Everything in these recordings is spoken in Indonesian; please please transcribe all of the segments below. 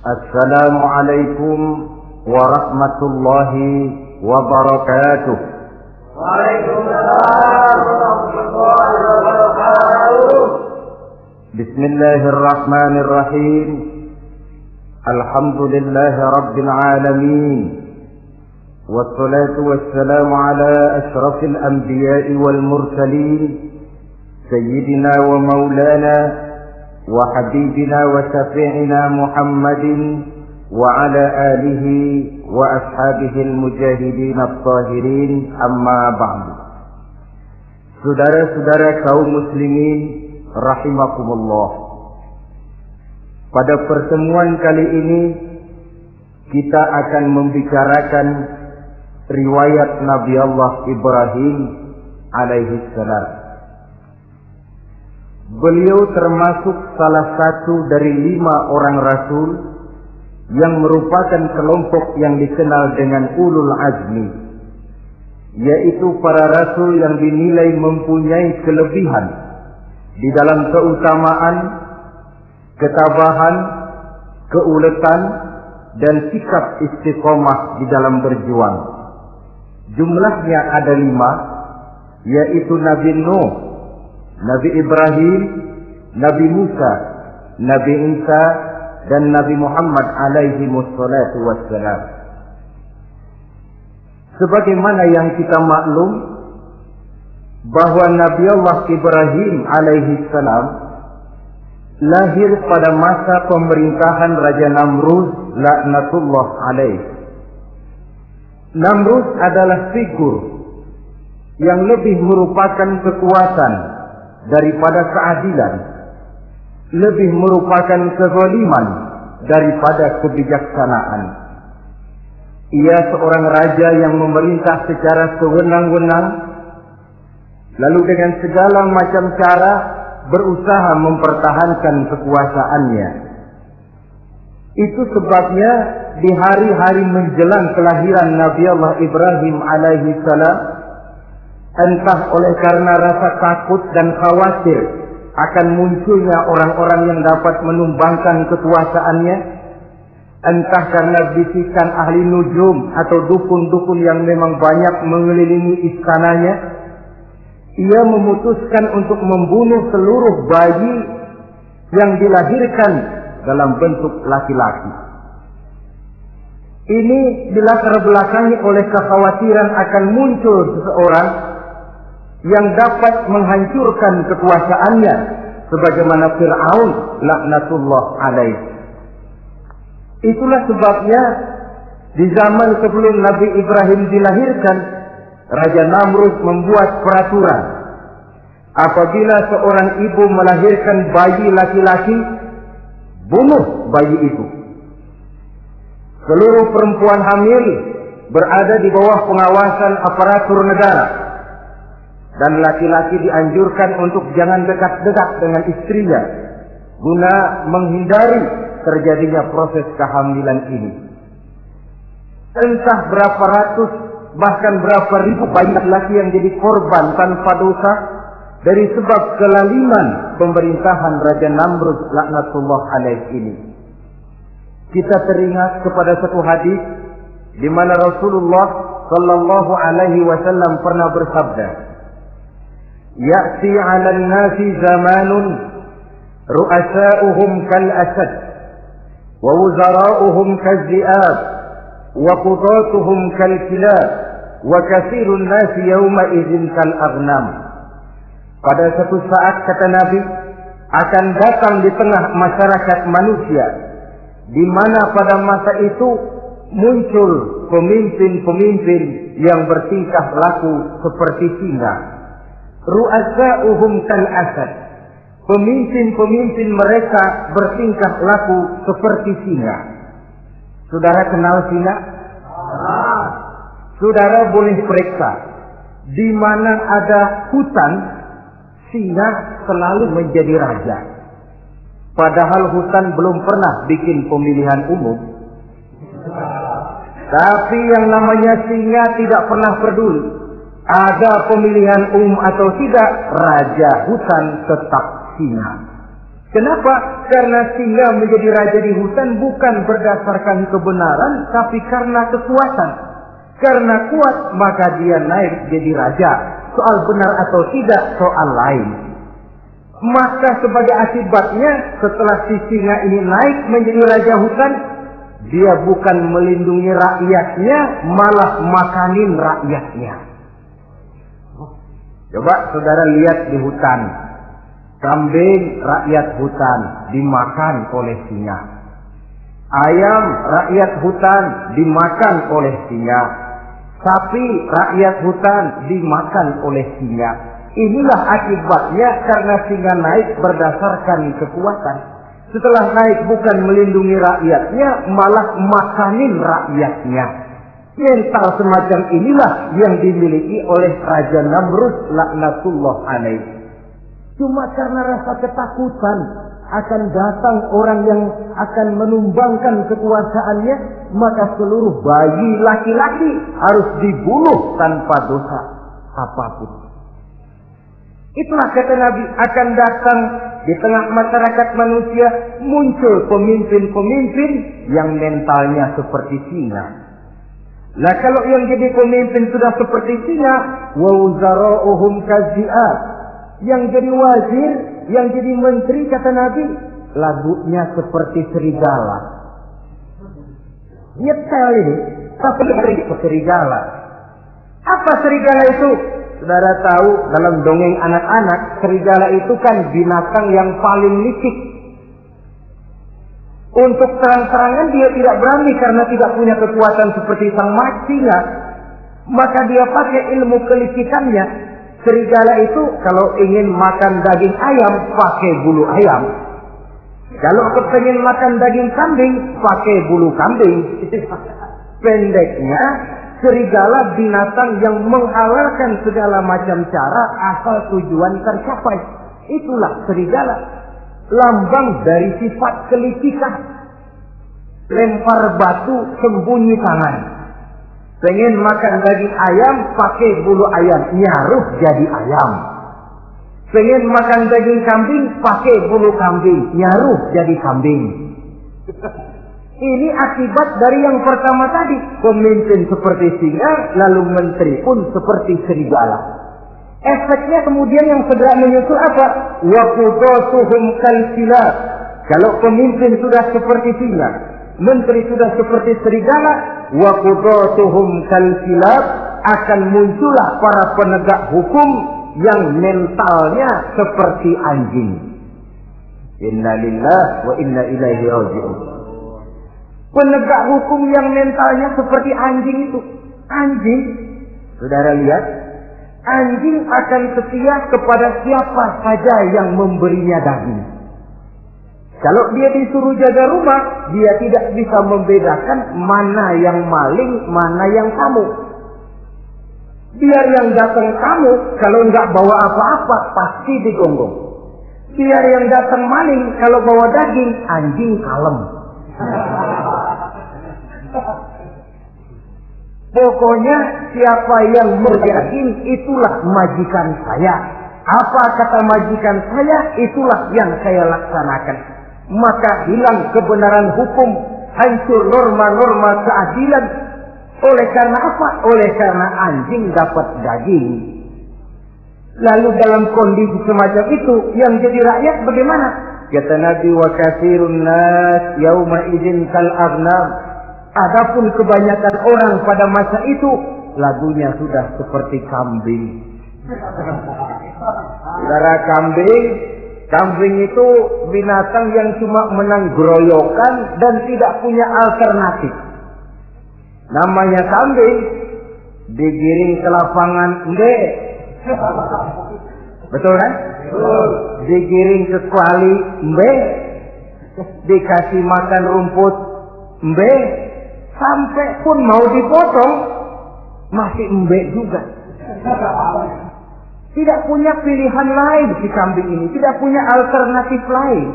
Assalamualaikum warahmatullahi wabarakatuh. Waalaikumsalam warahmatullahi wabarakatuh. Bismillahirrahmanirrahim. Alhamdulillahi rabbil alamin. Wassalatu wassalamu ala ashrafil anbiya'i wal mursalin. Sayyidina wa maulana wa habibina wa syafi'ina Muhammadin wa ala alihi wa ashabihi al-mujahidin at-tahirin, amma ba'du. Saudara-saudara kaum muslimin rahimakumullah, pada pertemuan kali ini kita akan membicarakan riwayat Nabi Allah Ibrahim alaihi salam. Beliau termasuk salah satu dari 5 orang rasul yang merupakan kelompok yang dikenal dengan ulul azmi, yaitu para rasul yang dinilai mempunyai kelebihan di dalam keutamaan, ketabahan, keuletan, dan sikap istiqomah di dalam berjuang. Jumlahnya ada 5, yaitu Nabi Nuh, Nabi Ibrahim, Nabi Musa, Nabi Isa, dan Nabi Muhammad alaihi wassalatu wassalam. Sebagaimana yang kita maklum bahwa Nabi Allah Ibrahim alaihi salam lahir pada masa pemerintahan Raja Namrud laknatullah alaih. Namrud adalah figur yang lebih merupakan kekuatan daripada keadilan, lebih merupakan kezaliman daripada kebijaksanaan. Ia seorang raja yang memerintah secara sewenang-wenang, lalu dengan segala macam cara berusaha mempertahankan kekuasaannya. Itu sebabnya di hari-hari menjelang kelahiran Nabi Allah Ibrahim alaihi salam, entah oleh karena rasa takut dan khawatir akan munculnya orang-orang yang dapat menumbangkan kekuasaannya, entah karena bisikan ahli nujum atau dukun-dukun yang memang banyak mengelilingi istananya, ia memutuskan untuk membunuh seluruh bayi yang dilahirkan dalam bentuk laki-laki. Ini dilatar belakangi oleh kekhawatiran akan muncul seseorang yang dapat menghancurkan kekuasaannya, sebagaimana Fir'aun laknatullah alaih. Itulah sebabnya di zaman sebelum Nabi Ibrahim dilahirkan, Raja Namrud membuat peraturan. Apabila seorang ibu melahirkan bayi laki-laki, bunuh bayi itu. Seluruh perempuan hamil berada di bawah pengawasan aparatur negara, dan laki-laki dianjurkan untuk jangan dekat-dekat dengan istrinya guna menghindari terjadinya proses kehamilan ini. Entah berapa ratus bahkan berapa ribu bayi laki-laki yang jadi korban tanpa dosa dari sebab kelaliman pemerintahan Raja Namrud laknatullah alaih ini. Kita teringat kepada satu hadis di mana Rasulullah sallallahu alaihi wasallam pernah bersabda, "Ya'ti 'alan nasi zamanun ru'asa'uhum kal asad wa wuzara'uhum kal zi'ab wa qudatuhum kal kilab wa katsirun nasi yawma idzin kal aghnam." Pada satu saat, kata Nabi, akan datang di tengah masyarakat manusia di mana pada masa itu muncul pemimpin-pemimpin yang bertingkah laku seperti singa. Ru'asa'uhum kal asad. Pemimpin-pemimpin mereka bertingkah laku seperti singa. Saudara kenal singa? Saudara boleh periksa, di mana ada hutan, singa selalu menjadi raja. Padahal hutan belum pernah bikin pemilihan umum. Tapi yang namanya singa tidak pernah peduli. Ada pemilihan umum atau tidak, raja hutan tetap singa. Kenapa? Karena singa menjadi raja di hutan bukan berdasarkan kebenaran, tapi karena kekuatan. Karena kuat, maka dia naik jadi raja. Soal benar atau tidak, soal lain. Maka sebagai akibatnya, setelah si singa ini naik menjadi raja hutan, dia bukan melindungi rakyatnya, malah makanin rakyatnya. Coba saudara lihat di hutan. Kambing rakyat hutan dimakan oleh singa. Ayam rakyat hutan dimakan oleh singa. Sapi rakyat hutan dimakan oleh singa. Inilah akibatnya karena singa naik berdasarkan kekuatan. Setelah naik bukan melindungi rakyatnya, malah makanin rakyatnya. Mental semacam inilah yang dimiliki oleh Raja Namrud laknatullah alaih. Cuma karena rasa ketakutan akan datang orang yang akan menumbangkan kekuasaannya, maka seluruh bayi laki-laki harus dibunuh tanpa dosa apapun. Itulah kata Nabi, akan datang di tengah masyarakat manusia muncul pemimpin-pemimpin yang mentalnya seperti singa. Nah kalau yang jadi pemimpin sudah seperti singa, wa wuzara'uhum kazzi'ab, yang jadi wazir, yang jadi menteri, kata Nabi, lagunya seperti serigala. Nyetel ini, tapi seperti serigala. Apa serigala itu? Saudara tahu dalam dongeng anak-anak, serigala itu kan binatang yang paling licik. Untuk terang-terangan dia tidak berani karena tidak punya kekuatan seperti sang singa. Maka dia pakai ilmu kelicikannya. Serigala itu kalau ingin makan daging ayam, pakai bulu ayam. Kalau ingin makan daging kambing, pakai bulu kambing. Pendeknya, serigala binatang yang menghalalkan segala macam cara asal tujuan tercapai. Itulah serigala. Lambang dari sifat kelicikan. Lempar batu, sembunyi tangan. Pengen makan daging ayam, pakai bulu ayam, nyaruh jadi ayam. Pengen makan daging kambing, pakai bulu kambing, nyaruh jadi kambing. Ini akibat dari yang pertama tadi. Pemimpin seperti singa, lalu menteri pun seperti serigala. Efeknya kemudian yang segera menyusul apa? Wa qudatuhum kalsilab. Kalau pemimpin sudah seperti singa, menteri sudah seperti serigala, wa qudatuhum kalsilab, akan muncullah para penegak hukum yang mentalnya seperti anjing. Inna lillahi wa inna ilaihi raji'un. Penegak hukum yang mentalnya seperti anjing itu. Anjing, saudara lihat, anjing akan setia kepada siapa saja yang memberinya daging. Kalau dia disuruh jaga rumah, dia tidak bisa membedakan mana yang maling, mana yang tamu. Biar yang datang tamu, kalau nggak bawa apa-apa, pasti digonggong. Biar yang datang maling, kalau bawa daging, anjing kalem. Pokoknya siapa yang berdaging, itulah majikan saya. Apa kata majikan saya, itulah yang saya laksanakan. Maka hilang kebenaran hukum, hancur norma-norma keadilan. Oleh karena apa? Oleh karena anjing dapat daging. Lalu dalam kondisi semacam itu, yang jadi rakyat bagaimana? Kata Nabi, wa katsirun nas yauma idzin kal aghnam. Adapun kebanyakan orang pada masa itu, lagunya sudah seperti kambing. Saudara, kambing itu binatang yang cuma menang geroyokan dan tidak punya alternatif. Namanya kambing, digiring ke lapangan enggak. Betul kan? Digiring ke kuali enggak. Dikasih makan rumput enggak. Sampai pun mau dipotong masih embek juga. Tidak punya pilihan lain si kambing ini, tidak punya alternatif lain.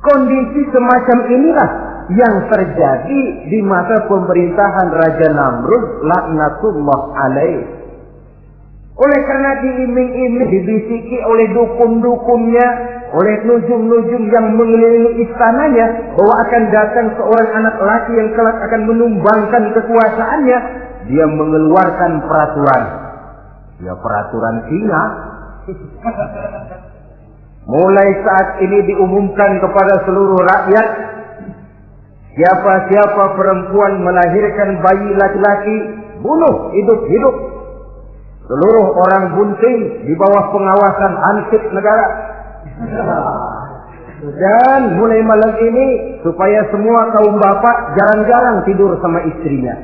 Kondisi semacam inilah yang terjadi di masa pemerintahan Raja Namrud laknatullah alaih. Oleh karena diiming-iming, dibisiki oleh dukun-dukunnya, oleh nujum-nujum yang mengelilingi istananya, bahwa akan datang seorang anak laki yang kelak akan menumbangkan kekuasaannya, dia mengeluarkan peraturan. Ya, peraturan singa. Mulai saat ini diumumkan kepada seluruh rakyat, siapa-siapa perempuan melahirkan bayi laki-laki, bunuh hidup-hidup. Seluruh orang bunting di bawah pengawasan hansip negara. Dan mulai malam ini, supaya semua kaum bapak jarang-jarang tidur sama istrinya.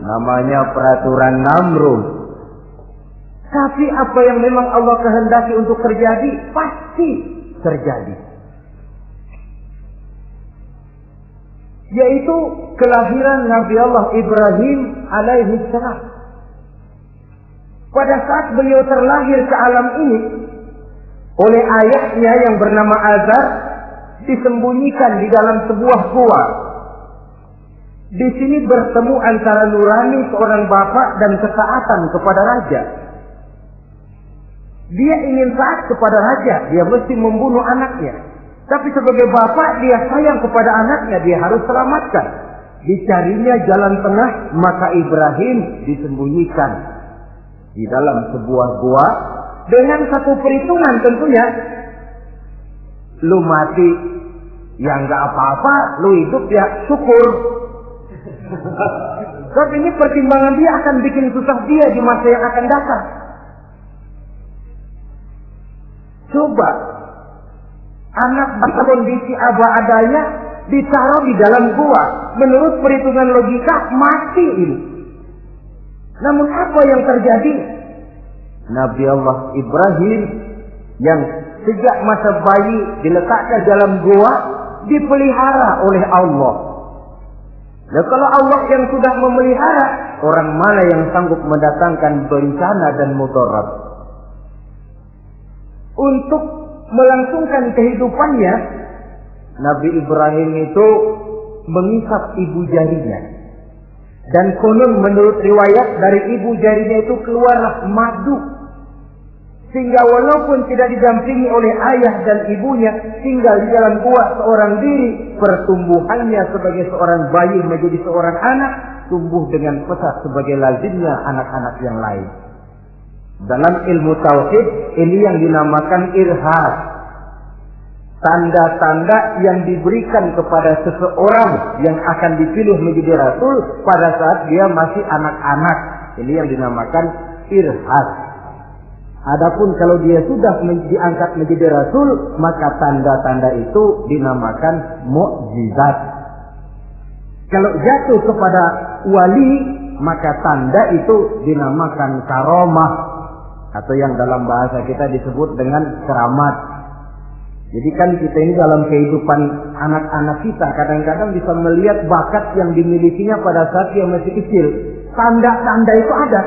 Namanya peraturan Namrud. Tapi apa yang memang Allah kehendaki untuk terjadi, pasti terjadi. Yaitu kelahiran Nabi Allah Ibrahim alaihi salam. Pada saat beliau terlahir ke alam ini, oleh ayahnya yang bernama Azar, disembunyikan di dalam sebuah gua. Di sini bertemu antara nurani seorang bapak dan ketaatan kepada raja. Dia ingin taat kepada raja, dia mesti membunuh anaknya. Tapi sebagai bapak, dia sayang kepada anaknya, dia harus selamatkan. Dicarinya jalan tengah, maka Ibrahim disembunyikan di dalam sebuah gua dengan satu perhitungan tentunya. Lu mati, ya nggak apa-apa, lu hidup ya syukur. Sebab ini pertimbangan dia akan bikin susah dia di masa yang akan datang. Coba anak berkondisi apa adanya ditaruh di dalam gua, menurut perhitungan logika mati ini. Namun apa yang terjadi? Nabi Allah Ibrahim yang sejak masa bayi diletakkan dalam gua dipelihara oleh Allah. Nah, kalau Allah yang sudah memelihara, orang mana yang sanggup mendatangkan bencana dan mudarat? Untuk melangsungkan kehidupannya, Nabi Ibrahim itu mengisap ibu jarinya. Dan konon menurut riwayat dari ibu jarinya itu keluarlah madu. Sehingga walaupun tidak didampingi oleh ayah dan ibunya, tinggal di dalam gua seorang diri, pertumbuhannya sebagai seorang bayi menjadi seorang anak, tumbuh dengan pesat sebagai lazimnya anak-anak yang lain. Dalam ilmu tauhid, ini yang dinamakan irhas. Tanda-tanda yang diberikan kepada seseorang yang akan dipilih menjadi rasul pada saat dia masih anak-anak. Ini yang dinamakan irhas. Adapun kalau dia sudah diangkat menjadi rasul, maka tanda-tanda itu dinamakan mukjizat. Kalau jatuh kepada wali, maka tanda itu dinamakan karomah, atau yang dalam bahasa kita disebut dengan keramat. Jadi kan kita ini dalam kehidupan anak-anak kita kadang-kadang bisa melihat bakat yang dimilikinya pada saat dia masih kecil. Tanda-tanda itu ada.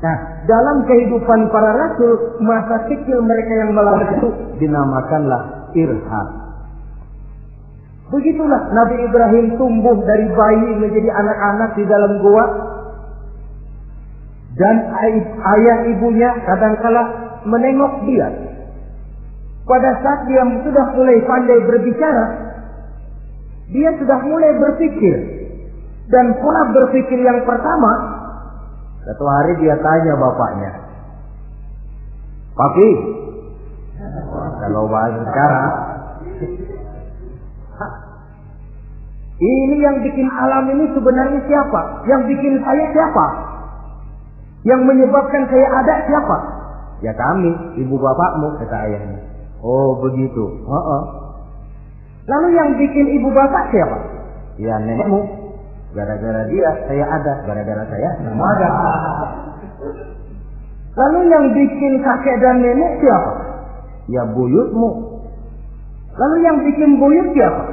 Nah, dalam kehidupan para rasul, masa kecil mereka yang melahirkan itu dinamakanlah irhas. Begitulah Nabi Ibrahim tumbuh dari bayi menjadi anak-anak di dalam gua. Dan ayah ibunya kadang-kala menengok dia. Pada saat dia sudah mulai pandai berbicara, dia sudah mulai berpikir. Dan pola berpikir yang pertama, satu hari dia tanya bapaknya, "Papi, kalau bahasa sekarang, ini yang bikin alam ini sebenarnya siapa? Yang bikin saya siapa? Yang menyebabkan saya ada siapa?" "Ya kami, ibu bapakmu," kata ayahnya. "Oh begitu." "Lalu yang bikin ibu bapak siapa?" "Ya nenekmu. Gara-gara dia saya ada, gara-gara saya semua ada." "Lalu yang bikin kakek dan nenek siapa?" "Ya buyutmu." "Lalu yang bikin buyut siapa?"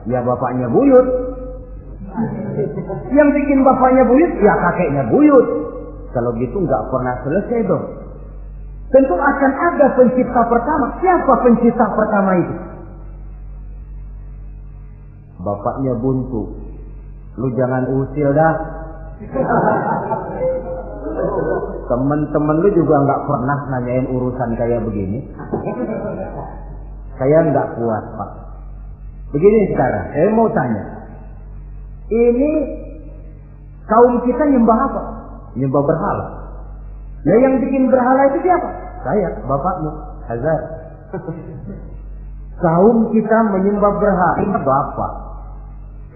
"Ya bapaknya buyut." "Yang bikin bapaknya buyut?" "Ya kakeknya buyut." Kalau gitu nggak pernah selesai dong. Tentu akan ada pencipta pertama. Siapa pencipta pertama itu? "Bapaknya buntu." "Lu jangan usil dah." temen-temen lu juga nggak pernah nanyain urusan kayak begini. Saya nggak kuat, Pak. Begini sekarang, saya mau tanya. Ini kaum kita nyembah apa? Nyembah berhala. Nah, yang bikin berhala itu siapa? Saya, bapakmu, Hazar. Kaum kita menyembah berhala. Ini bapak.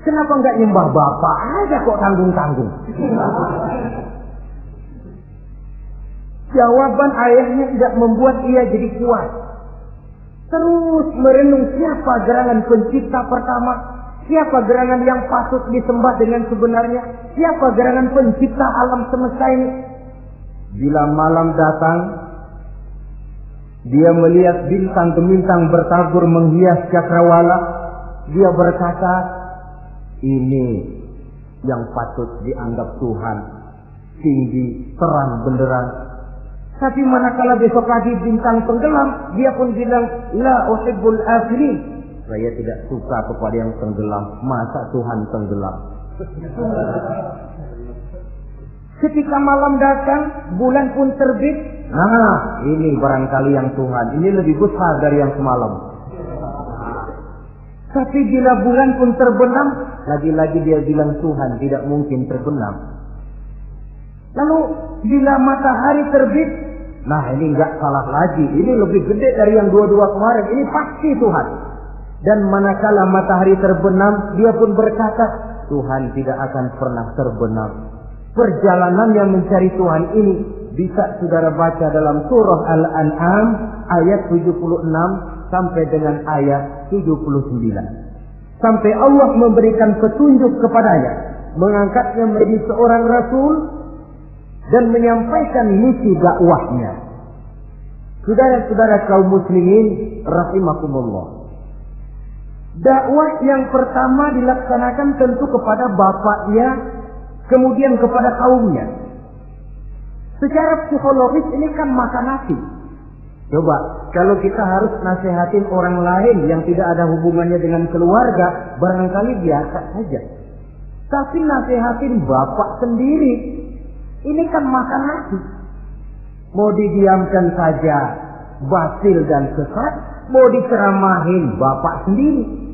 Kenapa nggak nyembah bapak aja kok tanggung-tanggung? Jawaban ayahnya tidak membuat ia jadi kuat. Terus merenung siapa gerangan pencipta pertama, siapa gerangan yang patut disembah dengan sebenarnya, siapa gerangan pencipta alam semesta ini. Bila malam datang, dia melihat bintang gemintang bertabur menghias cakrawala, dia berkata, ini yang patut dianggap Tuhan, tinggi, terang benderang. Tapi manakala besok lagi bintang tenggelam, dia pun bilang, la uhibbul afilin. Saya tidak suka kepada yang tenggelam. Masa Tuhan tenggelam? Ketika malam datang, bulan pun terbit. Nah, ini barangkali yang Tuhan. Ini lebih besar dari yang semalam. Tapi bila bulan pun terbenam, lagi-lagi dia bilang Tuhan tidak mungkin terbenam. Lalu bila matahari terbit, nah ini nggak salah lagi. Ini lebih gede dari yang dua-dua kemarin. Ini pasti Tuhan. Dan manakala matahari terbenam, dia pun berkata, Tuhan tidak akan pernah terbenam. Perjalanan yang mencari Tuhan ini bisa saudara baca dalam surah Al-An'am ayat 76 sampai dengan ayat 79. Sampai Allah memberikan petunjuk kepadanya, mengangkatnya menjadi seorang rasul dan menyampaikan misi dakwahnya. Saudara-saudara kaum muslimin rahimakumullah. Dakwah yang pertama dilaksanakan tentu kepada bapaknya, kemudian kepada kaumnya. Secara psikologis ini kan makan nasi. Coba, kalau kita harus nasihatin orang lain yang tidak ada hubungannya dengan keluarga, barangkali biasa saja. Tapi nasihatin bapak sendiri, ini kan makan nasi. Mau didiamkan saja, batil dan sesat, mau diceramahin bapak sendiri.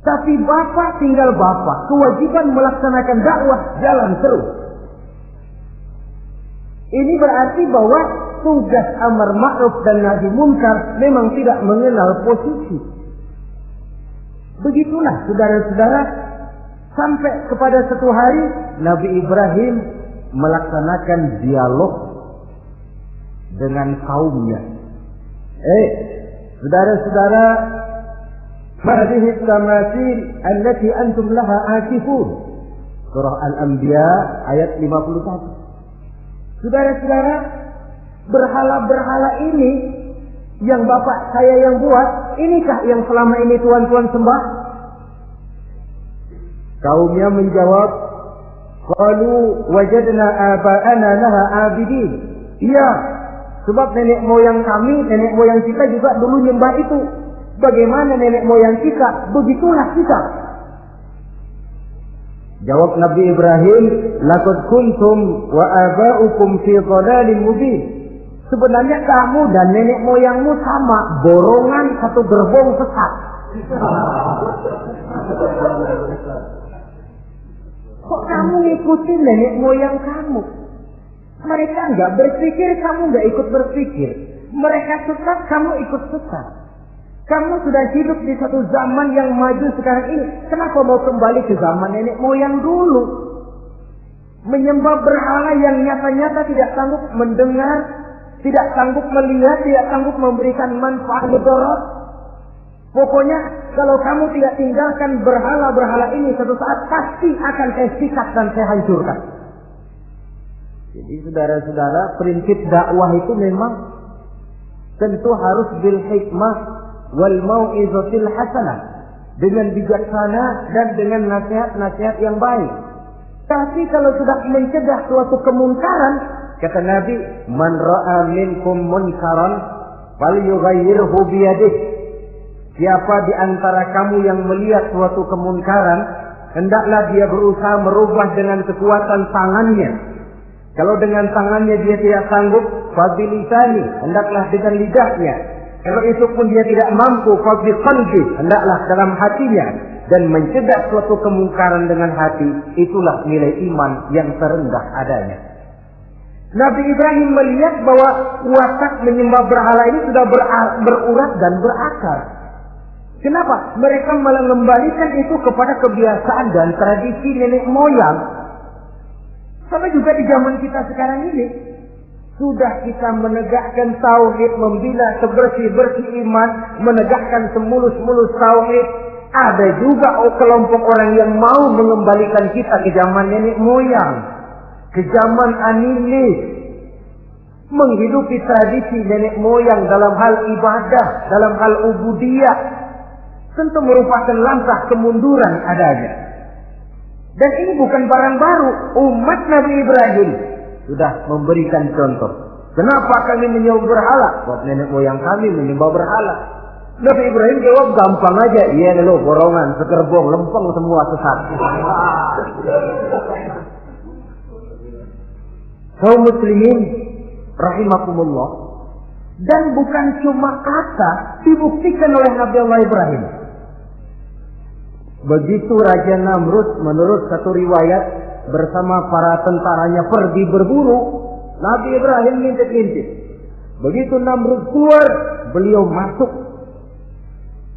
Tapi bapak tinggal bapak, kewajiban melaksanakan dakwah jalan terus. Ini berarti bahwa tugas amar ma'ruf dan nahi munkar memang tidak mengenal posisi. Begitulah saudara-saudara, sampai kepada satu hari Nabi Ibrahim melaksanakan dialog dengan kaumnya. Saudara-saudara, hadhihi tamathil allati antum laha akifun. Surah Al-Anbiya ayat 51. Saudara-saudara, berhala-berhala ini yang bapak saya yang buat, inikah yang selama ini tuan-tuan sembah? Kaumnya menjawab, qalu wajadna aba'ana laha abidin. Iya, sebab nenek moyang kami, nenek moyang kita juga dulu nyembah itu. Bagaimana nenek moyang kita, begitulah kita. Jawab Nabi Ibrahim, laqad kuntum wa aba'ukum fi dhalalin mubin. Sebenarnya kamu dan nenek moyangmu sama, borongan satu gerbong sesat. Kok kamu ngikutin nenek moyang kamu? Mereka enggak berpikir, kamu enggak ikut berpikir. Mereka sesat, kamu ikut sesat. Kamu sudah hidup di satu zaman yang maju sekarang ini. Kenapa mau kembali ke zaman nenek moyang dulu? Menyembah berhala yang nyata-nyata tidak sanggup mendengar, tidak sanggup melihat, tidak sanggup memberikan manfaat mudarat. Pokoknya kalau kamu tidak tinggalkan berhala-berhala ini, suatu saat pasti akan saya sikat dan saya hancurkan. Jadi saudara-saudara, prinsip dakwah itu memang tentu harus bil hikmah wal mau'izatil hasanah, dengan bijaksana dan dengan nasihat-nasihat yang baik. Tapi kalau sudah mencegah suatu kemungkaran, kata Nabi, man ra'a minkum munkaran falyughayyirhu biyadihi. Siapa di antara kamu yang melihat suatu kemungkaran, hendaklah dia berusaha merubah dengan kekuatan tangannya. Kalau dengan tangannya dia tidak sanggup, fabilisani, hendaklah dengan lidahnya. Kalau itu pun dia tidak mampu, fabiqalbi, hendaklah dalam hatinya. Dan mencegah suatu kemungkaran dengan hati, itulah nilai iman yang terendah adanya. Nabi Ibrahim melihat bahwa watak menyembah berhala ini sudah berurat dan berakar. Kenapa? Mereka mengembalikan itu kepada kebiasaan dan tradisi nenek moyang. Sama juga di zaman kita sekarang ini. Sudah kita menegakkan tauhid, membina sebersih-bersih iman, menegakkan semulus-mulus tauhid. Ada juga kelompok orang yang mau mengembalikan kita ke zaman nenek moyang, ke zaman animis, menghidupi tradisi nenek moyang dalam hal ibadah, dalam hal ubudiyah, tentu merupakan langkah kemunduran adanya. Dan ini bukan barang baru. Umat Nabi Ibrahim sudah memberikan contoh. Kenapa kami menyembah berhala? Buat nenek moyang kami menyembah berhala. Nabi Ibrahim jawab gampang aja. Iya lo borongan, sekerbong, lempeng semua sesat. Kaum muslimin rahimakumullah. Dan bukan cuma kata, dibuktikan oleh Nabi Allah Ibrahim. Begitu Raja Namrud menurut satu riwayat bersama para tentaranya pergi berburu, Nabi Ibrahim ngintip-ngintip. Begitu Namrud keluar, beliau masuk.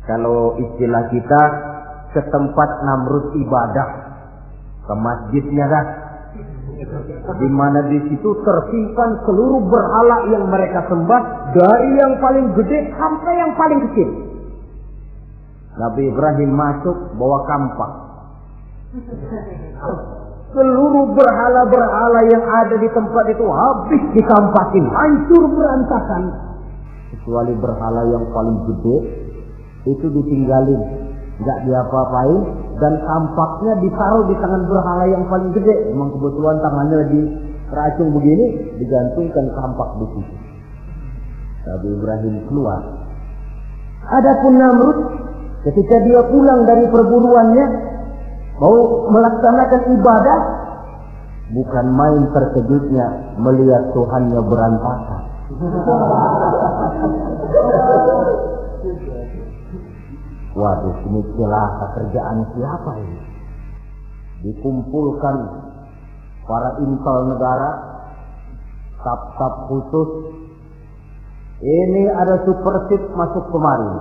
Kalau istilah kita, ke tempat Namrud ibadah, ke masjidnya kan, di mana di situ tersimpan seluruh berhala yang mereka sembah, dari yang paling gede sampai yang paling kecil. Nabi Ibrahim masuk bawa kampak. Seluruh berhala-berhala yang ada di tempat itu habis dikampakin, hancur berantakan. Kecuali berhala yang paling gede, itu ditinggalin, nggak diapa-apain, dan kampaknya ditaruh di tangan berhala yang paling gede. Memang kebetulan tangannya lagi teracung begini, digantungkan kampak di situ. Nabi Ibrahim keluar. Adapun Namrud, ketika dia pulang dari perburuannya, mau melaksanakan ibadah, bukan main terkejutnya melihat Tuhannya berantakan. Waduh, ini celaka kerjaan siapa ini? Dikumpulkan para intel negara, staf-staf khusus. Ini ada supersip masuk kemari,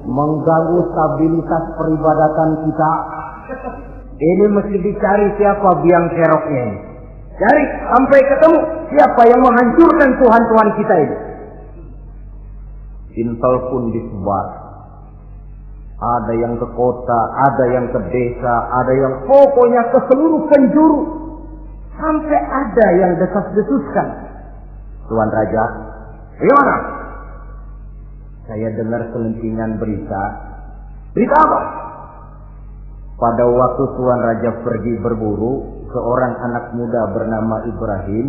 mengganggu stabilitas peribadatan kita. Ini mesti dicari siapa biang keroknya ini. Cari sampai ketemu siapa yang menghancurkan Tuhan-Tuhan kita ini. Intel pun disebar. Ada yang ke kota, ada yang ke desa, ada yang pokoknya ke seluruh penjuru. Sampai ada yang desas-desuskan. Tuan Raja, bagaimana? Saya dengar selentingan berita. Berita apa? Pada waktu Tuan Raja pergi berburu, seorang anak muda bernama Ibrahim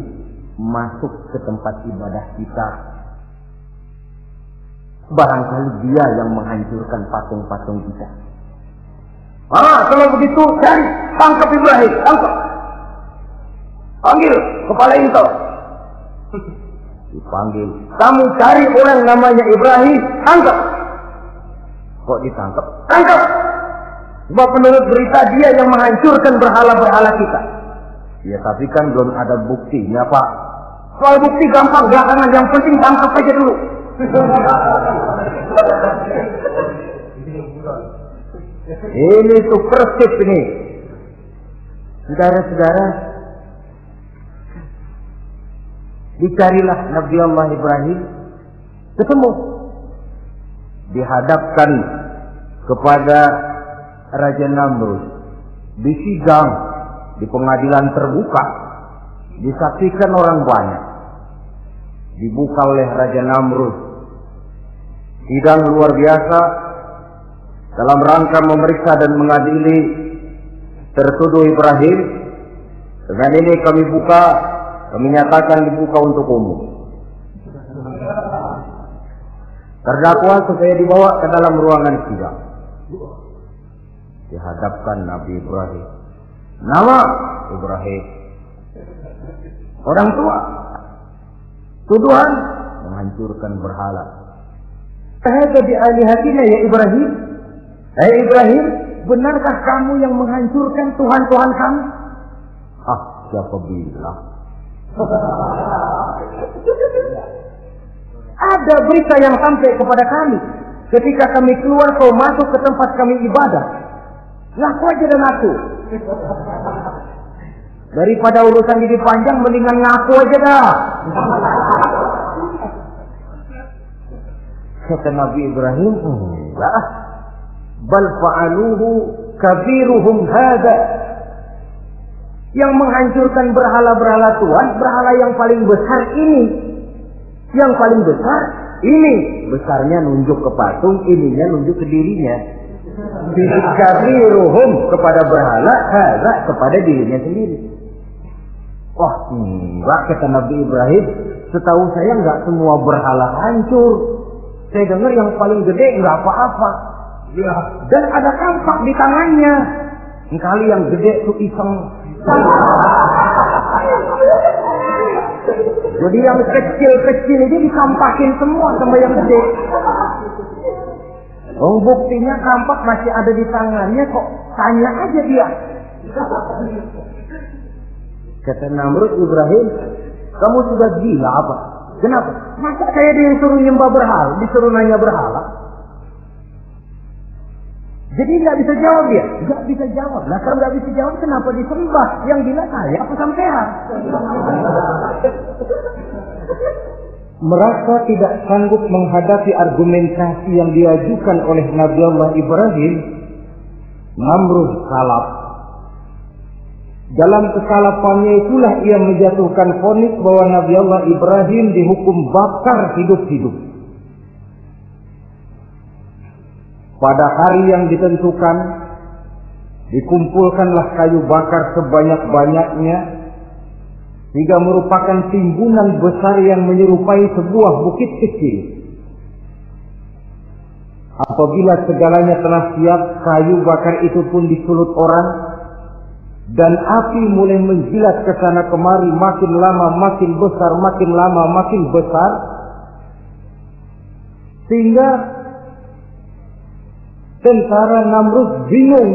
masuk ke tempat ibadah kita. Barangkali dia yang menghancurkan patung-patung kita. Kalau begitu, cari, tangkap Ibrahim, tangkap. Panggil kepala intel. Dipanggil. Kamu cari orang namanya Ibrahim, tangkap. Kok ditangkap? Tangkap. Sebab menurut berita dia yang menghancurkan berhala-berhala kita. Ya tapi kan belum ada buktinya Pak. Soal bukti gampang, belakangan, yang penting tangkap aja dulu. Ini supersip ini. Saudara-saudara, dicarilah Nabi Allah Ibrahim, ketemu, dihadapkan kepada Raja Namrud, disidang di pengadilan terbuka, disaksikan orang banyak, dibuka oleh Raja Namrud. Sidang luar biasa dalam rangka memeriksa dan mengadili tertuduh Ibrahim. Dengan ini kami nyatakan dibuka untuk umum. Terdakwa supaya dibawa ke dalam ruangan sidang. Dihadapkan Nabi Ibrahim. Nama Ibrahim. Orang tua. Tuduhan menghancurkan berhala. Hadza bi alihatina ya Ibrahim. Hai Ibrahim, benarkah kamu yang menghancurkan Tuhan-Tuhan kami? Ah, siapa bilang? Ada berita yang sampai kepada kami. Ketika kami keluar, kau masuk ke tempat kami ibadah. Ngaku aja dan ngaku. Daripada urusan jadi panjang, mendingan ngaku aja dah. Kata Nabi Ibrahim, enggak. Bal fa'aluhu kabiruhum hada. Yang menghancurkan berhala-berhala Tuhan, berhala yang paling besar ini. Yang paling besar ini. Besarnya nunjuk ke patung, ininya nunjuk ke dirinya. Kabiruhum kepada berhala, hada kepada dirinya sendiri. Wah, enggak, kata Nabi Ibrahim. Setahu saya enggak semua berhala hancur. Saya dengar yang paling gede enggak apa-apa. Ya, dan ada kampak di tangannya. Kali yang gede tuh iseng. Jadi yang kecil-kecil ini dikampakin semua sama yang gede. Oh, buktinya kampak masih ada di tangannya, kok tanya aja dia. Kata Namrud, Ibrahim, kamu sudah gila apa? Kenapa? Masa saya disuruh nyembah berhala, disuruh nanya berhala? Jadi nggak bisa jawab dia, nggak bisa jawab. Nah kalau nggak bisa jawab, kenapa disembah? Yang gila saya apa sampean? Merasa tidak sanggup menghadapi argumentasi yang diajukan oleh Nabi Allah Ibrahim, Namrud salaf. Dalam kesalafannya itulah ia menjatuhkan vonis bahwa Nabi Allah Ibrahim dihukum bakar hidup-hidup. Pada hari yang ditentukan, dikumpulkanlah kayu bakar sebanyak-banyaknya, hingga merupakan timbunan besar yang menyerupai sebuah bukit kecil. Apabila segalanya telah siap, kayu bakar itu pun disulut orang, dan api mulai menjilat ke sana kemari, makin lama makin besar, makin lama makin besar, sehingga tentara Namrud bingung.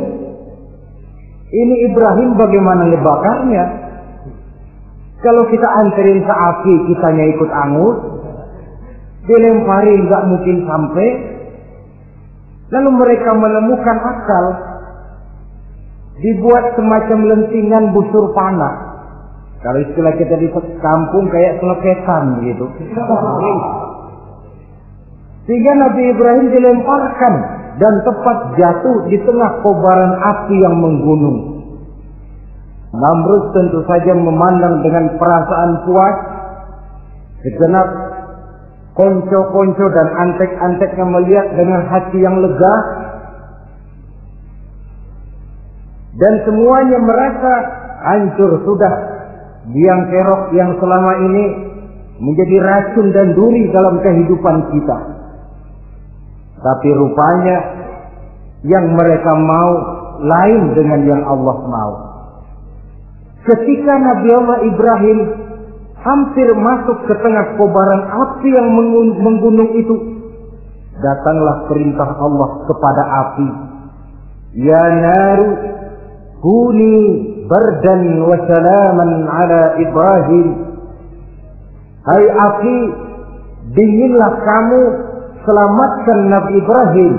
Ini Ibrahim bagaimana ngebakarnya? Kalau kita anterin ke api, kitanya ikut angus, dilemparin nggak mungkin sampai. Lalu mereka menemukan akal, dibuat semacam lentingan busur panah. Kalau istilah kita di kampung kayak selepetan gitu. Sehingga Nabi Ibrahim dilemparkan dan tepat jatuh di tengah kobaran api yang menggunung. Namrud tentu saja memandang dengan perasaan puas. Segenap konco-konco dan antek-anteknya melihat dengan hati yang lega. Dan semuanya merasa hancur sudah biang kerok yang selama ini menjadi racun dan duri dalam kehidupan kita. Tapi rupanya yang mereka mau lain dengan yang Allah mau. Ketika Nabi Allah Ibrahim hampir masuk ke tengah kobaran api yang menggunung itu, datanglah perintah Allah kepada api. Ya naru kuni bardan wa salaman ala Ibrahim. Hai api, dinginlah kamu, selamatkan Nabi Ibrahim.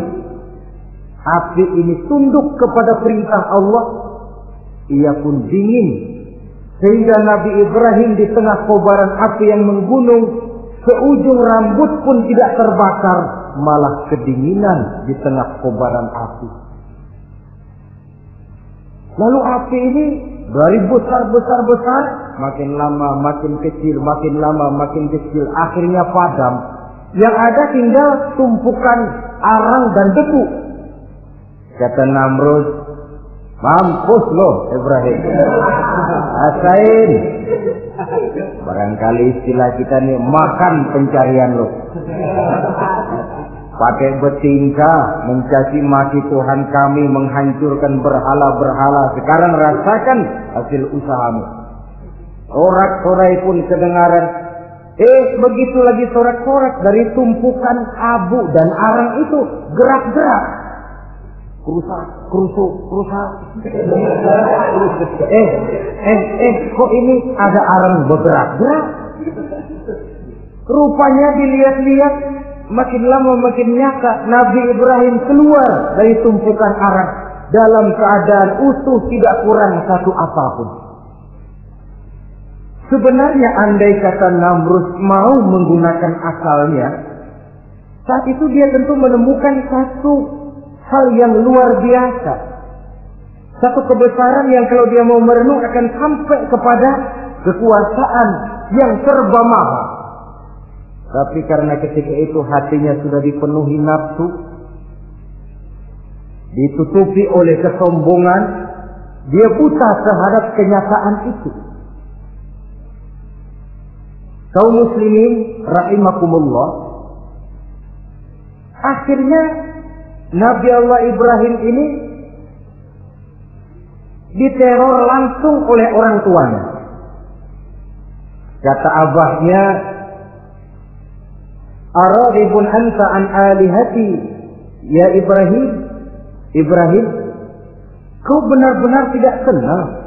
Api ini tunduk kepada perintah Allah. Ia pun dingin. Sehingga Nabi Ibrahim di tengah kobaran api yang menggunung, seujung rambut pun tidak terbakar, malah kedinginan di tengah kobaran api. Lalu api ini dari besar, makin lama makin kecil, makin lama makin kecil, akhirnya padam. Yang ada tinggal tumpukan arang dan debu. Kata Namrud, mampus loh Ibrahim, rasain. Barangkali istilah kita nih, makan pencarian lo. pakai betingkah, mencaci maki Tuhan kami, menghancurkan berhala-berhala. Sekarang rasakan hasil usahamu. Sorak-sorai pun kedengaran. Begitu lagi sorak-sorak dari tumpukan abu dan arang itu gerak-gerak. Kerusak. Kok ini ada arang bergerak-gerak? Rupanya dilihat-lihat, makin lama makin nyata. Nabi Ibrahim keluar dari tumpukan arang dalam keadaan utuh, tidak kurang satu apapun. Sebenarnya andai kata Namrud mau menggunakan akalnya, saat itu dia tentu menemukan satu hal yang luar biasa. Satu kebesaran yang kalau dia mau merenung akan sampai kepada kekuasaan yang serba mahal. Tapi karena ketika itu hatinya sudah dipenuhi nafsu, ditutupi oleh kesombongan, dia buta terhadap kenyataan itu. Kaum muslimin rahimakumullah, akhirnya Nabi Allah Ibrahim ini diteror langsung oleh orang tuanya. Kata abahnya, "Aradibun anta an alihati ya Ibrahim? Ibrahim, kau benar-benar tidak senang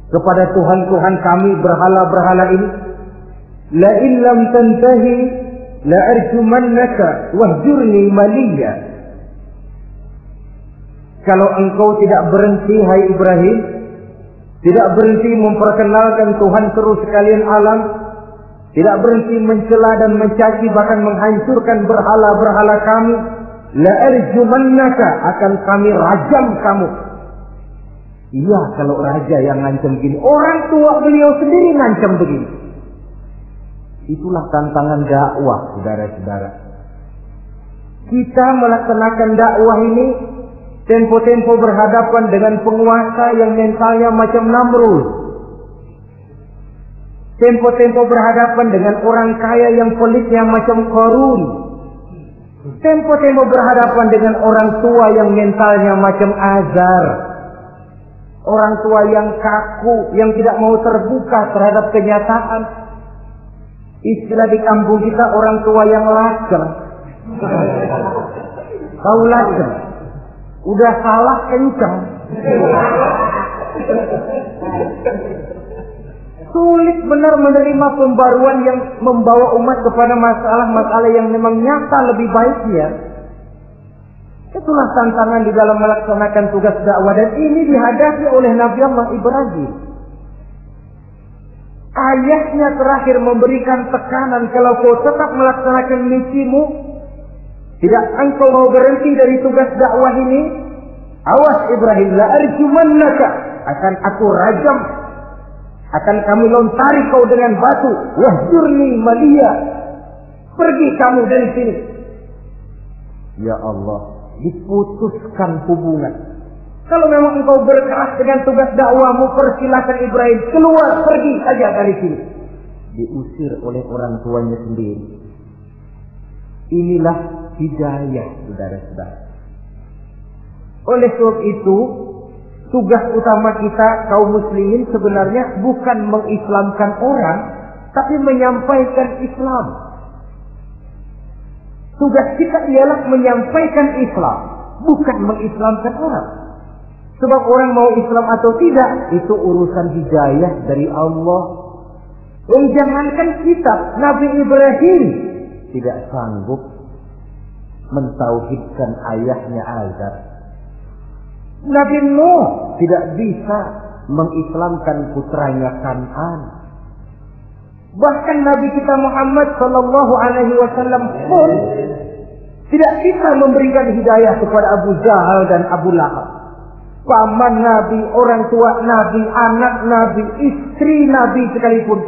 kepada Tuhan-Tuhan kami, berhala-berhala ini? La in lam tantahi la arjumannaka wahjurni maliya." Kalau engkau tidak berhenti, hai Ibrahim, tidak berhenti memperkenalkan Tuhan seru sekalian alam, tidak berhenti mencela dan mencaci bahkan menghancurkan berhala-berhala kami, la arjumannaka, akan kami rajam kamu. Iya, kalau raja yang ngancam begini, orang tua beliau sendiri ngancam begini. Itulah tantangan dakwah, saudara-saudara. Kita melaksanakan dakwah ini tempo-tempo berhadapan dengan penguasa yang mentalnya macam Namrud. Tempo-tempo berhadapan dengan orang kaya yang pelitnya macam Qarun. Tempo-tempo berhadapan dengan orang tua yang mentalnya macam Azar. Orang tua yang kaku, yang tidak mau terbuka terhadap kenyataan. Istilah di kampung kita, orang tua yang laker. Tahu laker? Udah salah kencang. Sulit benar menerima pembaruan yang membawa umat kepada masalah-masalah yang memang nyata lebih baiknya. Itulah tantangan di dalam melaksanakan tugas dakwah, dan ini dihadapi oleh Nabi Allah Ibrahim. Ayahnya terakhir memberikan tekanan, kalau kau tetap melaksanakan misimu, tidak engkau mau berhenti dari tugas dakwah ini, awas Ibrahim, la arjumannaka, akan aku rajam, akan kami lontari kau dengan batu, wahjurni maliya, pergi kamu dari sini. Ya Allah, diputuskan hubungan. Kalau memang engkau berkeras dengan tugas dakwahmu, persilakan Ibrahim, keluar, pergi saja dari sini. Diusir oleh orang tuanya sendiri. Inilah hidayah, saudara-saudara. Oleh sebab itu, tugas utama kita kaum muslimin sebenarnya bukan mengislamkan orang, tapi menyampaikan Islam. Tugas kita ialah menyampaikan Islam, bukan mengislamkan orang. Sebab orang mau Islam atau tidak, itu urusan hidayah dari Allah. Jangankan kita, Nabi Ibrahim tidak sanggup mentauhidkan ayahnya Azar. Nabi Nuh tidak bisa mengislamkan putranya Kan'an. Bahkan Nabi kita Muhammad sallallahu alaihi wasallam pun tidak bisa memberikan hidayah kepada Abu Jahal dan Abu Lahab. Paman Nabi, orang tua Nabi, anak Nabi, istri Nabi sekalipun,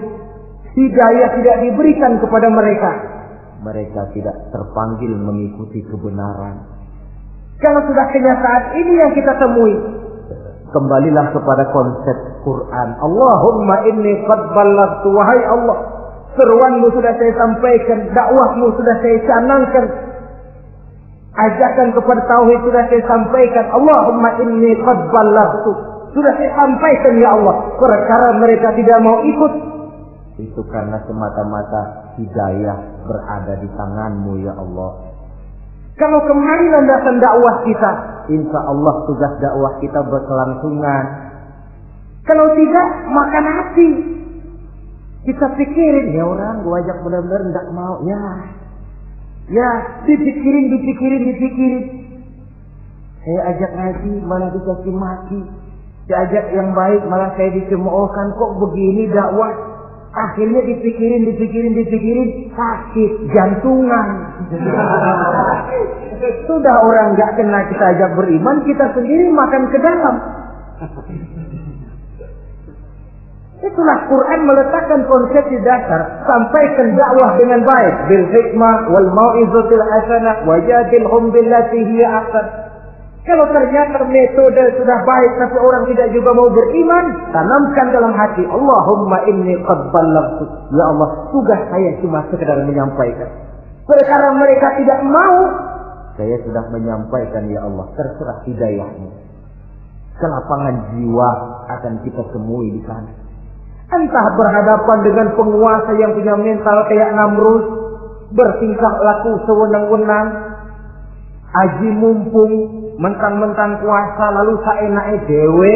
hidayah tidak diberikan kepada mereka. Mereka tidak terpanggil mengikuti kebenaran. Kalau sudah kenyataan ini yang kita temui, kembalilah kepada konsep Quran. Allahumma inni qad ballaghtu, wahai Allah, seruanmu sudah saya sampaikan, dakwahmu sudah saya canangkan. Ajakan kepada tauhid sudah saya sampaikan. Allahumma inni qad ballaghtu. Sudah saya sampaikan ya Allah. Perkara mereka tidak mau ikut, itu karena semata-mata hidayah berada di tangan-Mu ya Allah. Kalau kemari landasan dakwah kita, insya Allah tugas dakwah kita berkelangsungan. Kalau tidak, makan hati. Kita pikirin, ya orang gua ajak benar-benar enggak mau. Ya, dipikirin. Saya ajak ngaji, malah dikasih maki. Saya ajak yang baik, malah saya dicemoohkan. Kok begini dakwah? Akhirnya dipikirin, sakit jantungan. Sudah orang nggak kena kita ajak beriman, kita sendiri makan ke dalam. Itulah Quran meletakkan konsep di dasar. Sampaikan dakwah dengan baik, bil hikmah wal mau'izatil hasanah wajadilhum billati hiya ahsan. Kalau ternyata metode sudah baik tapi orang tidak juga mau beriman, tanamkan dalam hati, Allahumma inni qad ballaghtu. Ya Allah, tugas saya cuma sekedar menyampaikan. Perkara mereka tidak mau, saya sudah menyampaikan ya Allah, terserah hidayahmu. Kelapangan jiwa akan kita temui di sana. Entah berhadapan dengan penguasa yang punya mental kayak Namrud, bertingkah laku sewenang-wenang, aji mumpung, mentang-mentang kuasa lalu saenake dewe,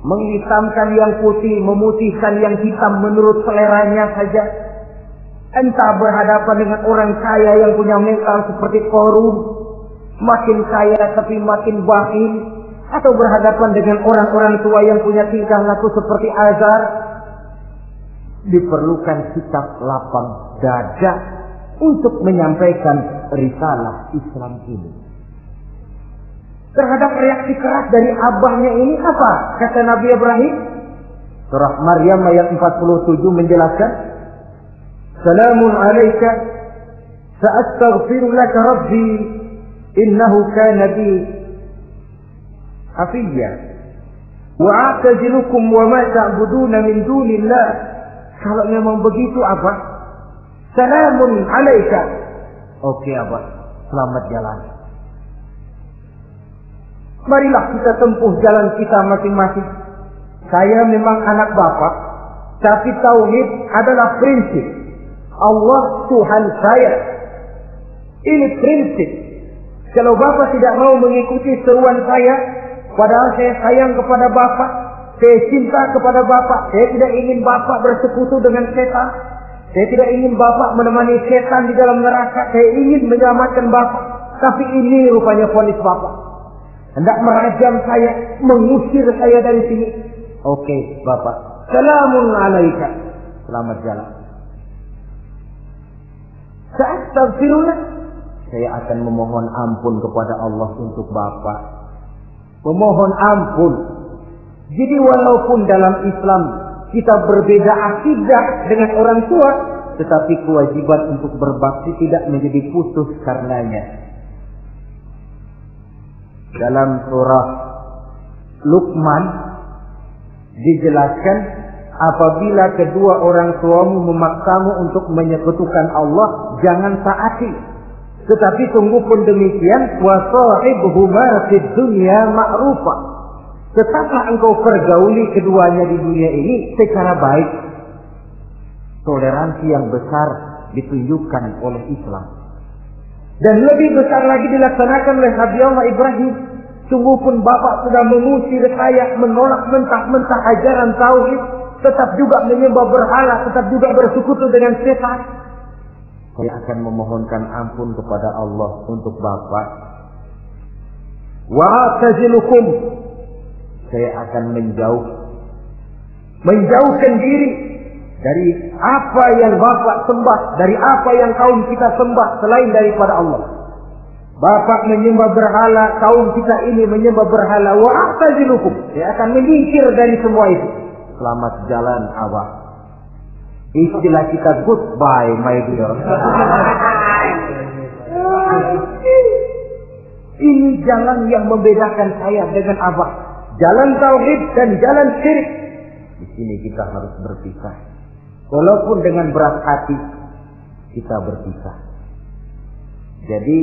menghitamkan yang putih, memutihkan yang hitam menurut seleranya saja. Entah berhadapan dengan orang kaya yang punya mental seperti Qarun, makin kaya tapi makin bakhil, atau berhadapan dengan orang-orang tua yang punya tingkah laku seperti Azar. Diperlukan sikap lapang dada untuk menyampaikan risalah Islam ini. Terhadap reaksi keras dari abahnya ini apa? Kata Nabi Ibrahim, surah Maryam ayat 47 menjelaskan, Salamun alaika sa'astaghfiru laka rabbi innahu kana bi hafiyya wa a'tazilukum wa ma ta'buduna min dunillah. Kalau memang begitu apa? Salamun alaika. Oke Abah, selamat jalan. Marilah kita tempuh jalan kita masing-masing. Saya memang anak bapak, tapi tauhid adalah prinsip. Allah Tuhan saya. Ini prinsip. Kalau bapak tidak mau mengikuti seruan saya, padahal saya sayang kepada bapak, saya cinta kepada bapak, saya tidak ingin bapak bersekutu dengan setan. Saya tidak ingin bapak menemani setan di dalam neraka. Saya ingin menyelamatkan bapak. Tapi ini rupanya vonis bapak. Hendak merajam saya, mengusir saya dari sini. Oke, bapak. Salamun alaika. Selamat jalan. Sa'astaghfirullah. Saya akan memohon ampun kepada Allah untuk bapak. Memohon ampun. Jadi walaupun dalam Islam kita berbeda akidah dengan orang tua, tetapi kewajiban untuk berbakti tidak menjadi putus karenanya. Dalam surah Luqman dijelaskan, apabila kedua orang tuamu memaksamu untuk menyekutukan Allah, jangan taati. Tetapi tunggu pun demikian, wa sahibhuma fid dunya ma'rufa. Tetaplah engkau pergauli keduanya di dunia ini secara baik. Toleransi yang besar ditunjukkan oleh Islam. Dan lebih besar lagi dilaksanakan oleh Nabi Allah Ibrahim. Sungguh pun bapak sudah mengusir saya, menolak mentah-mentah ajaran tauhid, tetap juga menyembah berhala, tetap juga bersekutu dengan setan. Saya akan memohonkan ampun kepada Allah untuk bapak. Wa atazilukum. Saya akan menjauhkan diri dari apa yang bapak sembah, dari apa yang kaum kita sembah selain daripada Allah. Bapak menyembah berhala, kaum kita ini menyembah berhala. Wa a'tazilukum. Saya akan menyingkir dari semua itu. Selamat jalan Abah. Istilah kita goodbye my dear. Ini jalan yang membedakan saya dengan Abah. Jalan tauhid dan jalan syirik. Di sini kita harus berpisah. Walaupun dengan berat hati. kita berpisah. Jadi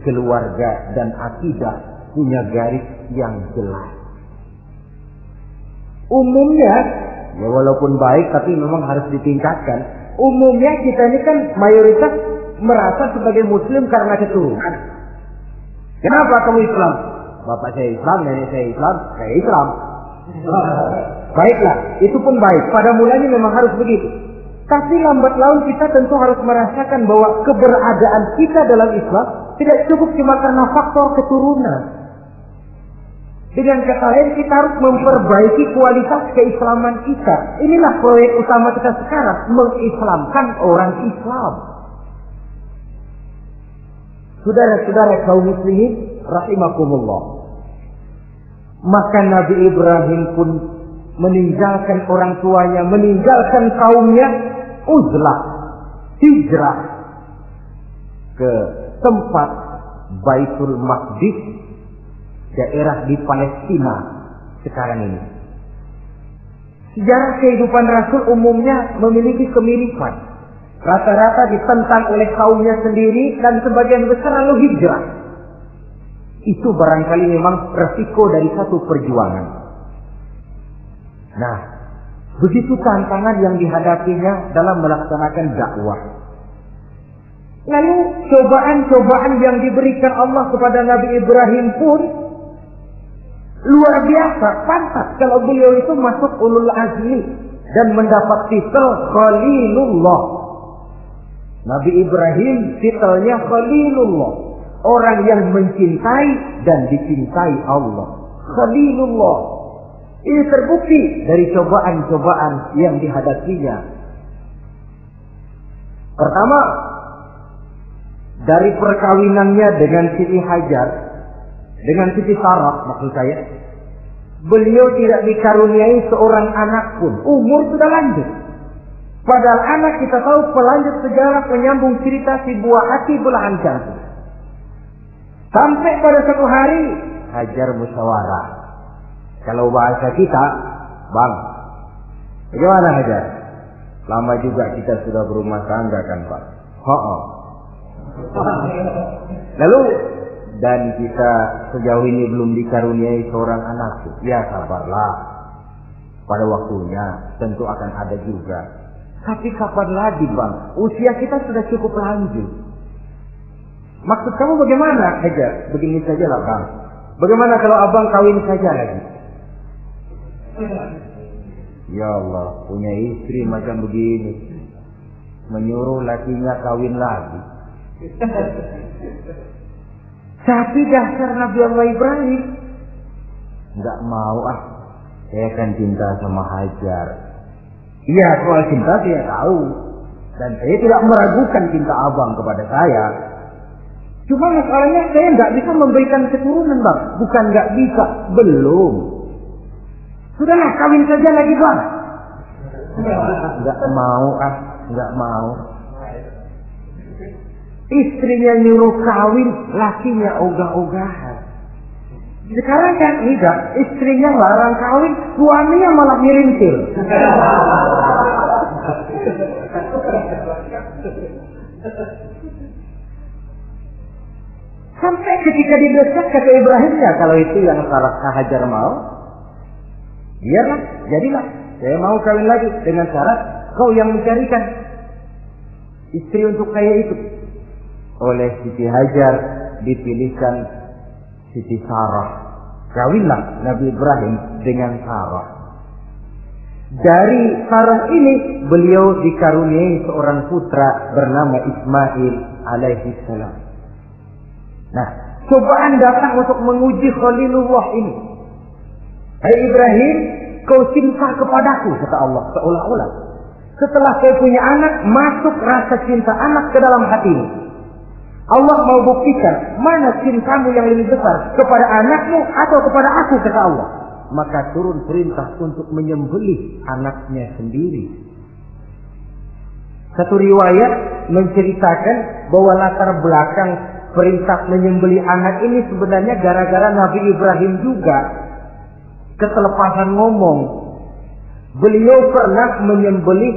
keluarga dan akidah punya garis yang jelas. Umumnya, ya walaupun baik tapi memang harus ditingkatkan. Umumnya kita ini kan mayoritas merasa sebagai muslim karena keturunan. Kenapa kamu Islam? Bapak saya Islam, nenek saya Islam, saya Islam. Baiklah, itu pun baik. Pada mulanya memang harus begitu. Tapi lambat laun kita tentu harus merasakan bahwa keberadaan kita dalam Islam tidak cukup cuma karena faktor keturunan. Dengan kata lain, kita harus memperbaiki kualitas keislaman kita. Inilah proyek utama kita sekarang, mengislamkan orang Islam. Saudara-saudara kaum muslimin rahimakumullah. Maka Nabi Ibrahim pun meninggalkan orang tuanya, meninggalkan kaumnya, uzlah, hijrah ke tempat Baitul Maqdis, daerah di Palestina sekarang ini. Sejarah kehidupan Rasul umumnya memiliki kemiripan. Rata-rata ditentang oleh kaumnya sendiri dan sebagian besar lalu hijrah. Itu barangkali memang resiko dari satu perjuangan. Nah, begitu tantangan yang dihadapinya dalam melaksanakan dakwah. Lalu cobaan-cobaan yang diberikan Allah kepada Nabi Ibrahim pun luar biasa, pantas kalau beliau itu masuk ulul azmi dan mendapat titel Khalilullah. Nabi Ibrahim titelnya Khalilullah, orang yang mencintai dan dicintai Allah. Khalilullah. Ini terbukti dari cobaan-cobaan yang dihadapinya. Pertama, dari perkawinannya dengan Siti Hajar, dengan Siti Sarah maksud saya, beliau tidak dikaruniai seorang anak pun. Umur sudah lanjut. Padahal anak kita tahu pelanjut sejarah penyambung cerita si buah hati belahan jantung. Sampai pada satu hari Hajar musyawarah. Kalau bahasa kita, Bang, bagaimana Hajar? Lama juga kita sudah berumah tangga kan Pak? Lalu, dan kita sejauh ini belum dikaruniai seorang anak. Ya sabarlah, pada waktunya tentu akan ada juga. Tapi kapan lagi Bang? Usia kita sudah cukup lanjut. Maksud kamu bagaimana Hajar? Begini sajalah Bang. Bagaimana kalau abang kawin saja lagi? Ya Allah, punya istri macam begini, menyuruh lakinya kawin lagi. Tapi dasar Nabi Allah Ibrahim, nggak mau saya kan cinta sama Hajar. Iya, soal cinta saya tahu, dan saya tidak meragukan cinta abang kepada saya. Cuma masalahnya saya nggak bisa memberikan keturunan Bang. Bukan nggak bisa, belum. Sudahlah, kawin saja lagi Bang. Nggak mau nggak mau. Istrinya nyuruh kawin, lakinya ogah-ogahan. Sekarang kan tidak, istrinya larang kawin, suaminya malah ngirintil. Sampai ketika didesak kata Ibrahimnya, kalau itu yang Sarah Hajar mau, biarlah, jadilah. Saya mau kawin lagi dengan syarat kau yang mencarikan istri untuk saya itu. Oleh Siti Hajar dipilihkan Siti Sarah. Kawinlah Nabi Ibrahim dengan Sarah. Dari Sarah ini beliau dikaruniai seorang putra bernama Ismail alaihi salam. Nah, cobaan datang untuk menguji Khalilullah ini. Hai Ibrahim, kau cinta kepadaku, kata Allah seolah-olah. Setelah kau punya anak, masuk rasa cinta anak ke dalam hatimu. Allah mau buktikan mana cintamu yang lebih besar, kepada anakmu atau kepada aku, kata Allah. Maka turun perintah untuk menyembelih anaknya sendiri. Satu riwayat menceritakan bahwa latar belakang perintah menyembelih anak ini sebenarnya gara-gara Nabi Ibrahim juga ketelepasan ngomong. Beliau pernah menyembelih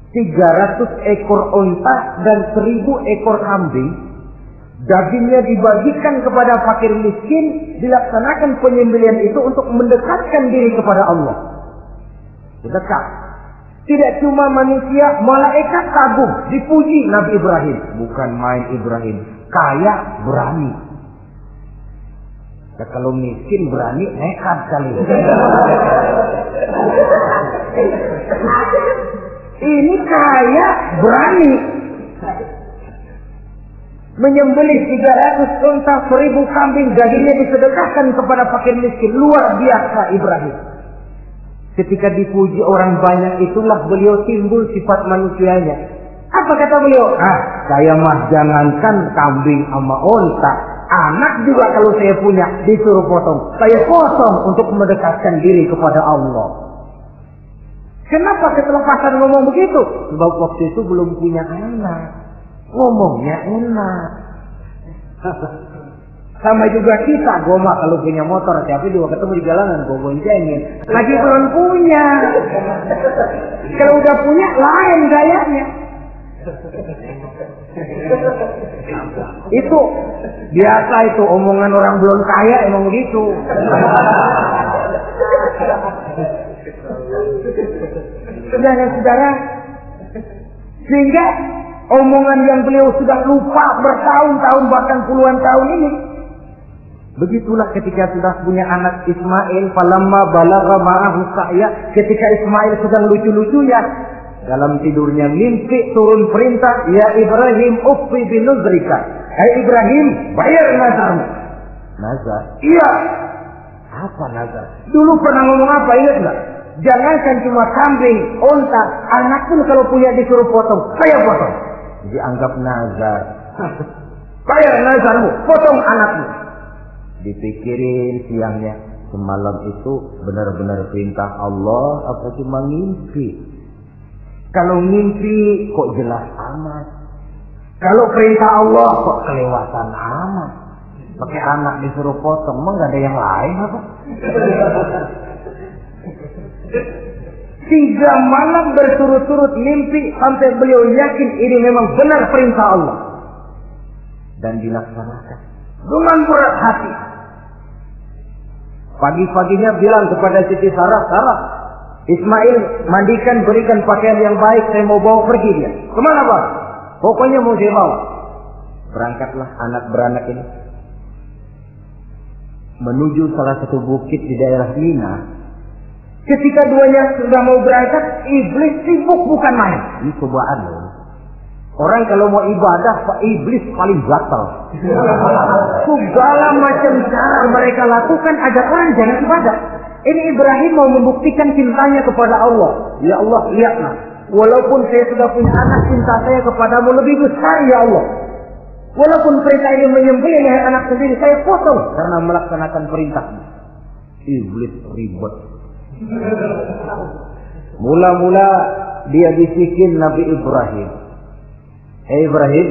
300 ekor onta dan 1000 ekor kambing. Dagingnya dibagikan kepada fakir miskin, dilaksanakan penyembelihan itu untuk mendekatkan diri kepada Allah. Dekat. Tidak cuma manusia, malaikat kagum, dipuji Nabi Ibrahim. Bukan main Ibrahim, kaya berani. Ya, kalau miskin berani, nekat kali. Ini kaya berani. Menyembelih 300 unta, 1000 kambing, dagingnya disedekahkan kepada fakir miskin. Luar biasa Ibrahim. Ketika dipuji orang banyak itulah beliau timbul sifat manusianya. Apa kata beliau? Saya mah jangankan kambing sama unta, anak juga kalau saya punya disuruh potong, saya potong untuk mendekatkan diri kepada Allah. Kenapa ketelepasan ngomong begitu? Sebab waktu itu belum punya anak. Ngomongnya enak. Sama juga kita, goma kalau punya motor, tapi juga ketemu di jalanan, gue boncengin. Lagi belum punya. Kalau udah punya, lain gayanya. Itu biasa itu omongan orang belum kaya emang begitu. Saudara-saudara, sehingga omongan yang beliau sudah lupa bertahun-tahun bahkan puluhan tahun ini. Begitulah ketika sudah punya anak Ismail, falamma balagha ma'ahu sa'ya, ketika Ismail sedang lucu-lucunya, dalam tidurnya mimpi turun perintah, ya Ibrahim uffi binuzrika. Hai Ibrahim, bayar nazarmu. Nazar? Iya. Apa nazar? Dulu pernah ngomong apa, ingat enggak? Jangankan cuma kambing, unta, anak pun kalau punya disuruh potong, saya potong. Dianggap nazar. Bayar nazarmu, potong anakmu. Dipikirin siangnya, semalam itu benar-benar perintah Allah apa cuma ngimpi? Kalau ngimpi kok jelas amat. Kalau perintah Allah kok kelewatan amat. Pakai anak disuruh potong, emang gak ada yang lain apa? 3 malam berturut-turut mimpi sampai beliau yakin ini memang benar perintah Allah. Dan dilaksanakan dengan berat hati. Pagi-paginya bilang kepada Siti Sarah, Sarah, Ismail mandikan, berikan pakaian yang baik, saya mau bawa pergi dia. Kemana Pak? Pokoknya mau saya bawa. Berangkatlah anak beranak ini menuju salah satu bukit di daerah Mina. Ketika duanya sudah mau berangkat, iblis sibuk bukan main. Ini cobaan loh. Orang kalau mau ibadah, Pak, iblis paling gatal. Segala macam cara mereka lakukan agar orang jangan ibadah. Ini Ibrahim mau membuktikan cintanya kepada Allah. Ya Allah, lihatlah. Walaupun saya sudah punya anak, cinta saya kepadamu lebih besar ya Allah. Walaupun perintah ini menyembelih anak sendiri, saya potong karena melaksanakan perintahmu. Iblis ribet. Mula-mula dia bisikin Nabi Ibrahim. Hei Ibrahim,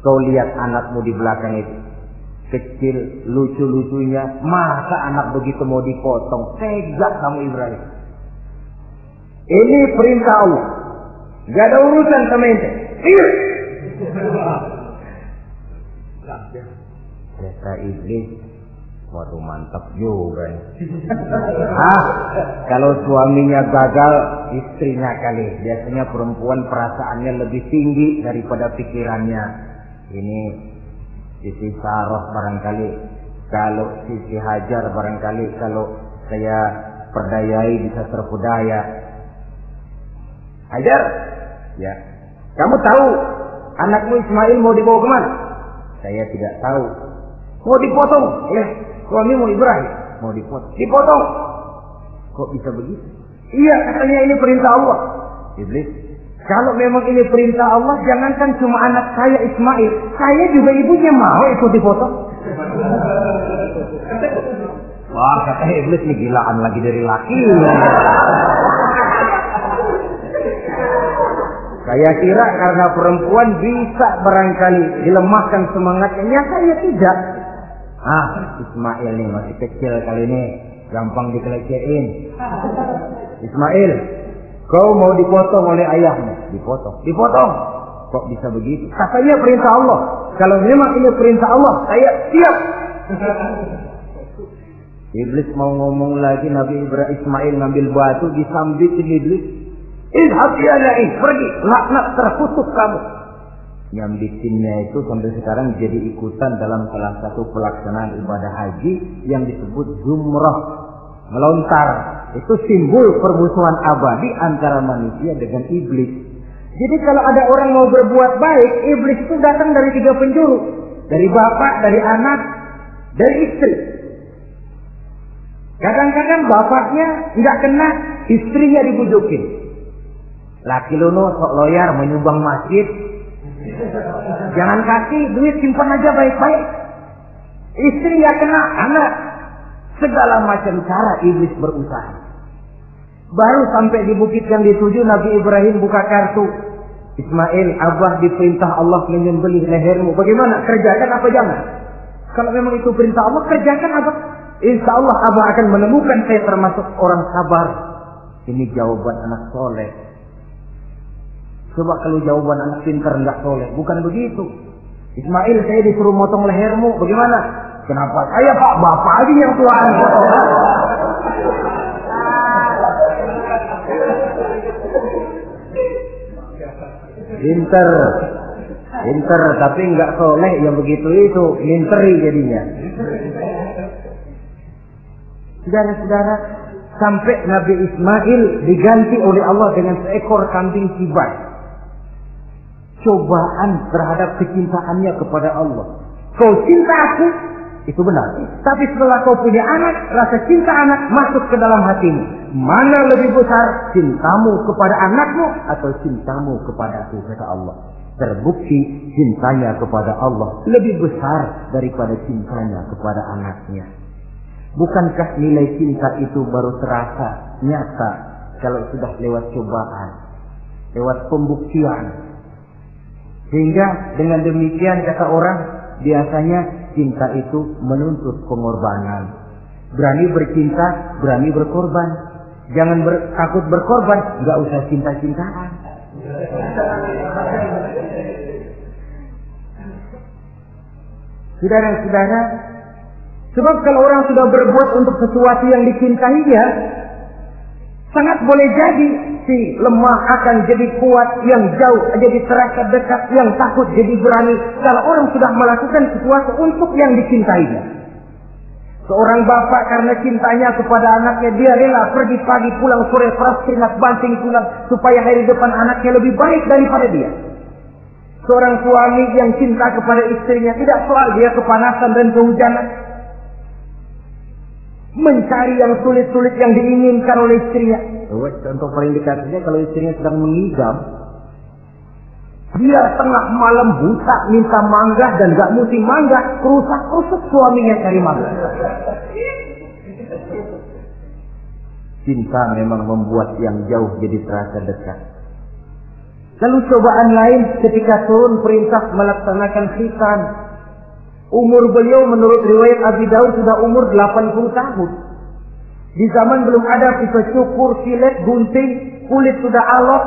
kau lihat anakmu di belakang itu. Kecil, lucu-lucunya. Masa anak begitu mau dipotong? Tegak kamu Ibrahim. Ini perintah Allah. Gak ada urusan sama ente. Iya. Kata iblis, waduh mantap juga nih. Kalau suaminya gagal, istrinya kali. Biasanya perempuan perasaannya lebih tinggi daripada pikirannya. Ini Siti Sarah barangkali, kalau Siti Hajar barangkali, kalau saya perdayai bisa terpedaya. Hajar, ya, kamu tahu anakmu Ismail mau dibawa kemana? Saya tidak tahu. Mau dipotong, ya. Suamimu Ibrahim mau dipotong. Dipotong. Kok bisa begitu? Iya, katanya ini perintah Allah. Iblis, kalau memang ini perintah Allah, jangankan cuma anak saya Ismail, saya juga ibunya mau ikut dipotong. Wah, katanya iblis ini gilaan lagi dari laki. Saya kira karena perempuan bisa barangkali dilemahkan semangatnya, nyatanya tidak. Ismail nih masih kecil kali ini, gampang dikelecehin. Ismail, Kau mau dipotong oleh ayahmu, dipotong. Kok bisa begitu? Katanya perintah Allah. Kalau memang ini perintah Allah, saya siap. Iblis mau ngomong lagi, Nabi Ismail ngambil batu disambitin Iblis. Izhab ya la'in, pergi, laknat terkutuk kamu. Nyambitinnya itu sampai sekarang jadi ikutan dalam salah satu pelaksanaan ibadah haji yang disebut Jumrah, melontar. Itu simbol permusuhan abadi antara manusia dengan iblis. Jadi kalau ada orang mau berbuat baik, iblis itu datang dari 3 penjuru. Dari bapak, dari anak, dari istri. Kadang-kadang bapaknya nggak kena, istrinya dibujukin. Laki lu sok loyar menyumbang masjid. Jangan kasih duit, simpan aja baik-baik. Istri nggak kena, anak. Segala macam cara iblis berusaha. Baru sampai di bukit yang dituju, Nabi Ibrahim buka kartu. Ismail, Abah diperintah Allah menyembelih lehermu. Bagaimana? Kerjakan apa jangan? Kalau memang itu perintah Allah, kerjakan apa? Insya Allah Abah akan menemukan saya termasuk orang sabar. Ini jawaban anak soleh. Coba kalau jawaban anak pintar nggak soleh, bukan begitu. Ismail, saya disuruh motong lehermu. Bagaimana? Kenapa saya Pak? Bapak aja yang tuaan. Pinter, tapi nggak soleh yang begitu itu, minteri jadinya. Saudara-saudara, sampai Nabi Ismail diganti oleh Allah dengan seekor kambing kibas. Cobaan terhadap kecintaannya kepada Allah. Kau cinta aku, itu benar. Tapi setelah kau punya anak, rasa cinta anak masuk ke dalam hatimu. Mana lebih besar, cintamu kepada anakmu atau cintamu kepada aku, kata Allah. Terbukti cintanya kepada Allah lebih besar daripada cintanya kepada anaknya. Bukankah nilai cinta itu baru terasa nyata kalau sudah lewat cobaan, lewat pembuktian? Sehingga dengan demikian kata orang, biasanya cinta itu menuntut pengorbanan. Berani bercinta, berani berkorban. Jangan takut berkorban, nggak usah cinta-cintaan. Saudara-saudara, sebab kalau orang sudah berbuat untuk sesuatu yang dicintainya, sangat boleh jadi si lemah akan jadi kuat, yang jauh jadi terasa dekat, yang takut jadi berani. Kalau orang sudah melakukan sesuatu untuk yang dicintainya. Seorang bapak karena cintanya kepada anaknya, dia rela pergi pagi pulang sore, peras keringat banting tulang supaya hari depan anaknya lebih baik daripada dia. Seorang suami yang cinta kepada istrinya, tidak soal dia kepanasan dan kehujanan, mencari yang sulit-sulit yang diinginkan oleh istrinya. Contoh paling dekatnya kalau istrinya sedang mengidam, dia tengah malam buta minta mangga dan gak musim mangga, kerusak-kerusuk suaminya cari mangga. Cinta memang membuat yang jauh jadi terasa dekat. Lalu cobaan lain ketika turun perintah melaksanakan khitan. Umur beliau menurut riwayat Abi Daud sudah umur 80 tahun. Di zaman belum ada pisau cukur, silet, gunting, kulit sudah alot.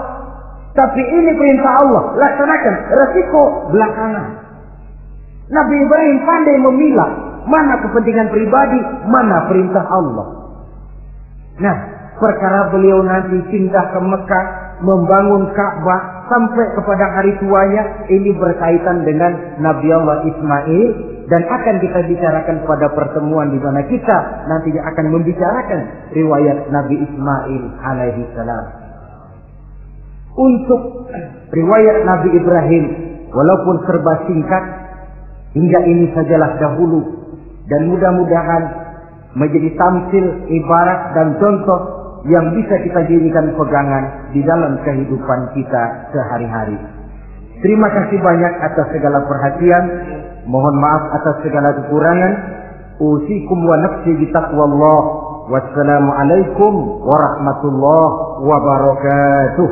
Tapi ini perintah Allah, laksanakan, resiko belakangan. Nabi Ibrahim pandai memilah mana kepentingan pribadi, mana perintah Allah. Nah, perkara beliau nanti pindah ke Mekah, membangun Ka'bah sampai kepada hari tuanya, ini berkaitan dengan Nabi Allah Ismail, dan akan kita bicarakan pada pertemuan di mana kita nantinya akan membicarakan riwayat Nabi Ismail alaihi salam. Untuk riwayat Nabi Ibrahim, walaupun serba singkat, hingga ini sajalah dahulu, dan mudah-mudahan menjadi tamsil, ibarat dan contoh yang bisa kita jadikan pegangan di dalam kehidupan kita sehari-hari. Terima kasih banyak atas segala perhatian. Mohon maaf atas segala kekurangan. Usikum wa nafsi bitaqwallah. Wassalamualaikum warahmatullahi wabarakatuh.